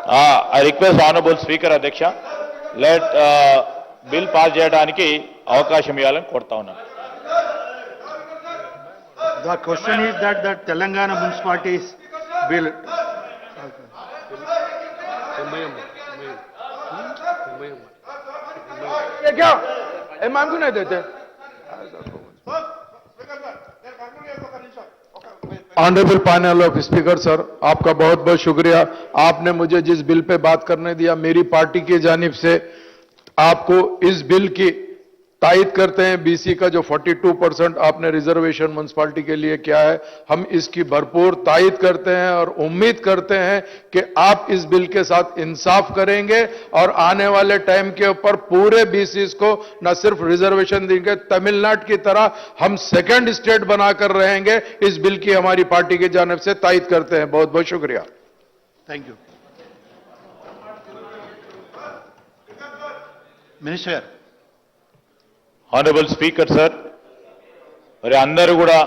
I request Honorable Speaker Adhyaksha, let bill pass చేయడానికి అవకాశం ఇవ్వాలని కోరుతా ఉన్నాను. The question is that the Telangana municipalities bill. क्या इमाम को नहीं देते. Honourable panel of speaker sir, आपका बहुत बहुत शुक्रिया. आपने मुझे जिस बिल पे बात करने दिया, मेरी पार्टी की जानिब से आपको इस बिल की तायद करते हैं. बीसी का जो 42% आपने रिजर्वेशन म्युनिसिपैलिटी के लिए किया है, हम इसकी भरपूर तायद करते हैं और उम्मीद करते हैं कि आप इस बिल के साथ इंसाफ करेंगे और आने वाले टाइम के ऊपर पूरे बीसीस को न सिर्फ रिजर्वेशन देंगे, तमिलनाडु की तरह हम सेकंड स्टेट बनाकर रहेंगे. इस बिल की हमारी पार्टी की जानिब से तायद करते हैं. बहुत बहुत शुक्रिया. Thank you. Minister. Honorable Speaker sir, మరి అందరూ కూడా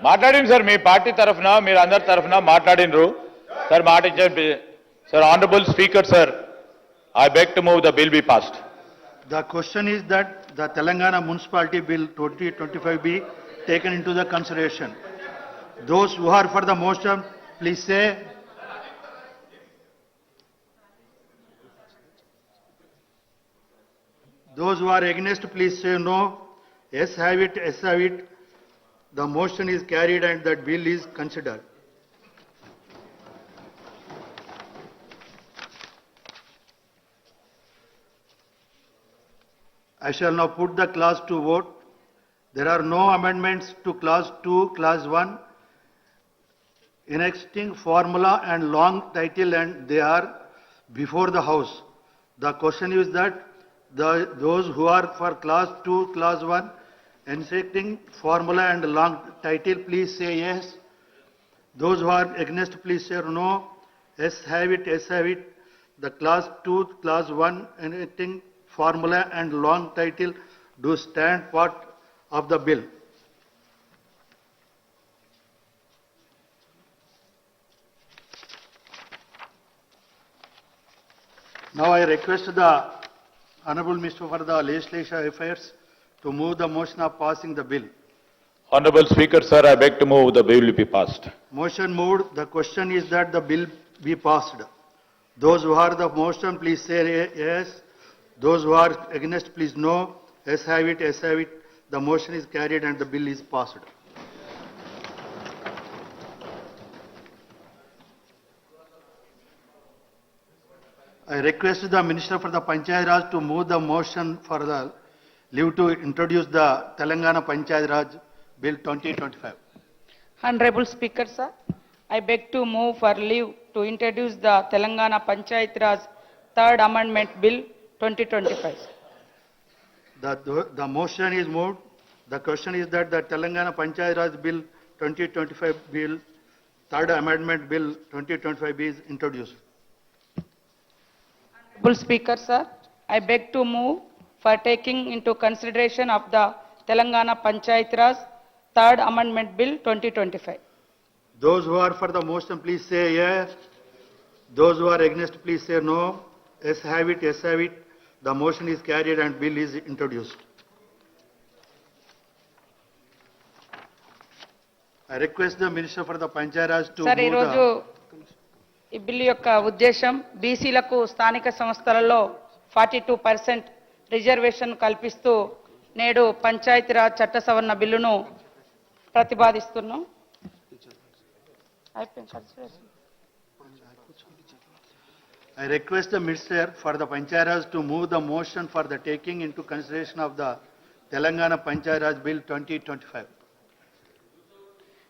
మాట్లాడింది సార్, మీ పార్టీ తరఫున మీరు అందరి తరఫున మాట్లాడినరు సార్. మాట ఇచ్చారు sir. Honorable Speaker sir, I beg to move the bill be passed. The question is that the Telangana Municipality Bill 2025 be taken into the consideration. Those who are for the motion, please say. Those who are against, please say no. Yes, have it, yes, have it. The motion is carried and that bill is considered. I shall now put the clause to vote. There are no amendments to clause 2, clause 1, enacting formula and long title, and they are before the House. The question is that those who are for clause 2, clause 1, enacting formula and long title, please say yes. Those who are against, please say no. Yes, have it, yes, have it. The clause 2, clause 1, enacting formula and long title do stand part of the bill. Now I request the Honorable Minister for the Legislative Affairs to move the motion of passing the bill. Honorable Speaker sir, I beg to move the bill be passed. Motion moved. The question is that the bill be passed. Those who are the motion, please say yes. Those who are against, please no. Yes, have it, yes, have it. The motion is carried and the bill is passed. I request the Minister for the Panchayat Raj to move the motion for the leave to introduce the Telangana Panchayat Raj Bill 2025. Honorable Speaker, sir, I beg to move for leave to introduce the Telangana Panchayat Raj Third Amendment Bill 2025. The motion is moved. The question is that the Telangana Panchayat Raj Bill 2025 Bill, Third Amendment Bill 2025 is introduced. Honorable Speaker, sir, I beg to move for taking into consideration of the Telangana Panchayat Raj Third Amendment Bill 2025. Those who are for the motion, please say yes. Those who are against, please say no. Yes, have it, yes, have it. The motion is carried and bill is introduced. I request the Minister for the Panchayat Raj to sir, move ఈరోజు the... ఈ bill యొక్క ఉద్దేశం బీసీలకు స్థానిక సంస్థలలో 42% reservation కల్పిస్తూ నేడు పంచాయతీరాజ్ చట్ట సవరణ బిల్లును ప్రతిపాదిస్తున్నాం. I request the Minister for the Panchayat Raj to move the motion for the taking into consideration of the Telangana Panchayat Raj Bill 2025.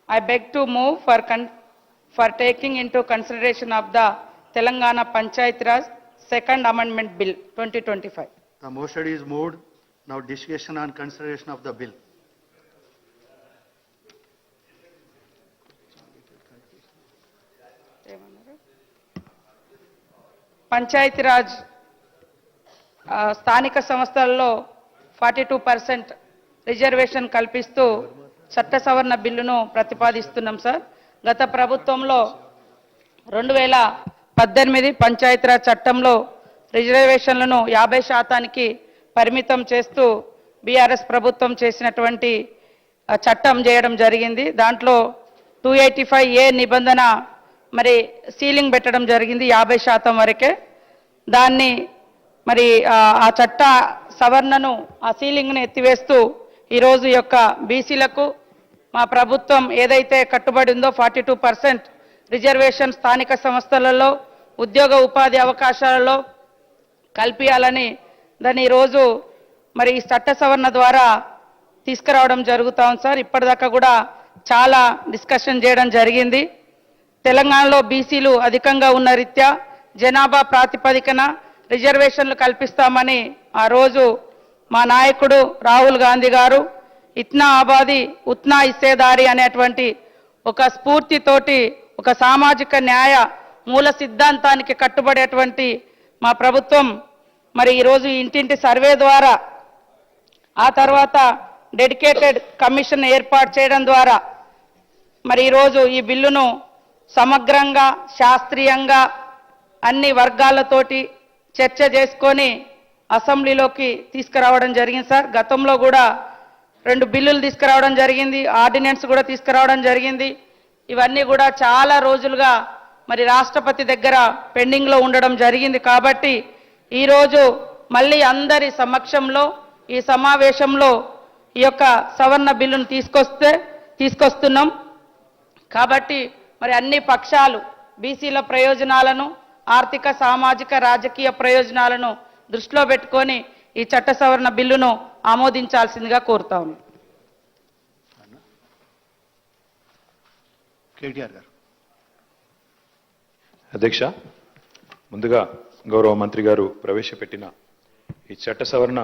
I beg to move for taking into consideration of the Telangana Panchayat Raj Second Amendment Bill 2025. The motion is moved. Now discussion on consideration of the bill. Panchayati Raj స్థానిక సంస్థలలో 42% reservation కల్పిస్తూ చట్ట సవరణ బిల్లును ప్రతిపాదిస్తున్నాం sir. గత ప్రభుత్వంలో 2018 పంచాయతీరాజ్ చట్టంలో రిజర్వేషన్లను 50% పరిమితం చేస్తూ బీఆర్ఎస్ ప్రభుత్వం చేసినటువంటి చట్టం చేయడం జరిగింది. దాంట్లో 285A నిబంధన మరి సీలింగ్ పెట్టడం జరిగింది 50% వరకే. దాన్ని మరి ఆ చట్ట సవరణను ఆ సీలింగ్ని ఎత్తివేస్తూ ఈరోజు యొక్క బీసీలకు మా ప్రభుత్వం ఏదైతే కట్టుబడి ఉందో 42% రిజర్వేషన్ స్థానిక సంస్థలలో ఉద్యోగ ఉపాధి అవకాశాలలో కల్పించాలని దాన్ని ఈరోజు మరి ఈ చట్ట సవరణ ద్వారా తీసుకురావడం జరుగుతా ఉంది సార్. ఇప్పటిదాకా కూడా చాలా డిస్కషన్ చేయడం జరిగింది. తెలంగాణలో బీసీలు అధికంగా ఉన్న రీత్యా జనాభా ప్రాతిపదికన రిజర్వేషన్లు కల్పిస్తామని ఆ రోజు మా నాయకుడు రాహుల్ గాంధీ గారు ఇత్నా ఆబాది ఉత్నా ఇస్సేదారి అనేటువంటి ఒక స్ఫూర్తితోటి ఒక సామాజిక న్యాయ మూల సిద్ధాంతానికి కట్టుబడేటువంటి మా ప్రభుత్వం మరి ఈరోజు ఇంటింటి సర్వే ద్వారా ఆ తర్వాత డెడికేటెడ్ కమిషన్ ఏర్పాటు చేయడం ద్వారా మరి ఈరోజు ఈ బిల్లును సమగ్రంగా శాస్త్రీయంగా అన్ని వర్గాలతోటి చర్చ చేసుకొని అసెంబ్లీలోకి తీసుకురావడం జరిగింది సార్. గతంలో కూడా 2 బిల్లులు తీసుకురావడం జరిగింది, ఆర్డినెన్స్ కూడా తీసుకురావడం జరిగింది. ఇవన్నీ కూడా చాలా రోజులుగా మరి రాష్ట్రపతి దగ్గర పెండింగ్లో ఉండడం జరిగింది. కాబట్టి ఈరోజు మళ్ళీ అందరి సమక్షంలో ఈ సమావేశంలో ఈ యొక్క సవరణ బిల్లును తీసుకొస్తున్నాం. కాబట్టి మరి అన్ని పక్షాలు బీసీల ప్రయోజనాలను ఆర్థిక సామాజిక రాజకీయ ప్రయోజనాలను దృష్టిలో పెట్టుకొని ఈ చట్ట సవరణ బిల్లును ఆమోదించాల్సిందిగా కోరుతా ఉన్నాం. కేటీఆర్ గారు. అధ్యక్ష, ముందుగా గౌరవ మంత్రి గారు ప్రవేశపెట్టిన ఈ చట్ట సవరణ